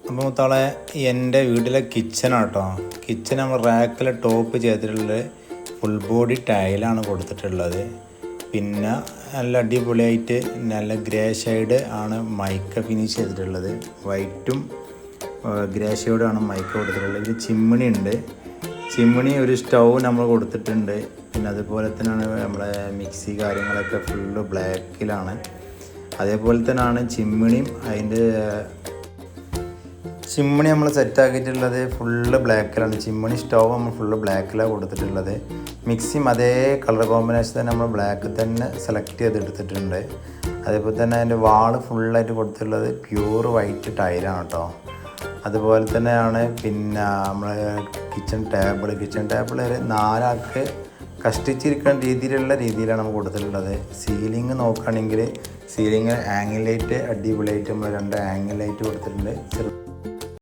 അപ്പോൾ മുത്താളെ എൻ്റെ വീട്ടിലെ കിച്ചണാട്ടോ. കിച്ചൺ നമ്മൾ റാക്കിൽ ടോപ്പ് ചെയ്തിട്ടുള്ളത് ഫുൾ ബോഡി ടൈലാണ് കൊടുത്തിട്ടുള്ളത്. പിന്നെ നല്ല അടിപൊളിയായിട്ട് നല്ല ഗ്രേ ഷെയ്ഡ് ആണ് മൈക്ക ഫിനിഷ് ചെയ്തിട്ടുള്ളത്. വൈറ്റും ഗ്രേ ഷെയ്ഡാണ് മൈക്ക കൊടുത്തിട്ടുള്ളത്. ഇതിൽ ചിമ്മിണി ഉണ്ട്. ചിമ്മിണി ഒരു സ്റ്റൗ നമ്മൾ കൊടുത്തിട്ടുണ്ട്. പിന്നെ അതുപോലെ തന്നെയാണ് നമ്മളെ മിക്സി കാര്യങ്ങളൊക്കെ ഫുള്ള് ബ്ലാക്കിലാണ്. അതേപോലെ തന്നെയാണ് ചിമ്മിണിയും അതിൻ്റെ ചിമ്മിണി നമ്മൾ സെറ്റാക്കിയിട്ടുള്ളത് ഫുള്ള് ബ്ലാക്കിലാണ്. ചിമ്മിണി സ്റ്റൗ നമ്മൾ ഫുള്ള് ബ്ലാക്കിലാണ് കൊടുത്തിട്ടുള്ളത്. മിക്സിയും അതേ കളർ കോമ്പിനേഷൻ തന്നെ നമ്മൾ ബ്ലാക്ക് തന്നെ സെലക്ട് ചെയ്തെടുത്തിട്ടുണ്ട്. അതേപോലെ തന്നെ അതിൻ്റെ വാള് ഫുള്ളായിട്ട് കൊടുത്തിട്ടുള്ളത് പ്യൂർ വൈറ്റ് ടൈലാണ് കേട്ടോ. അതുപോലെ തന്നെയാണ് പിന്നെ നമ്മൾ കിച്ചൺ ടേബിൾ ഒരു 4 ആൾക്ക് കഷ്ടിച്ചിരിക്കുന്ന രീതിയിലാണ് നമ്മൾ കൊടുത്തിട്ടുള്ളത്. സീലിംഗ് നോക്കുകയാണെങ്കിൽ സീലിംഗ് ആംഗിൾ ലൈറ്റ് അടിപൊളിയായിട്ട് നമ്മൾ 2 ആംഗിൾ ലൈറ്റ് കൊടുത്തിട്ടുണ്ട്.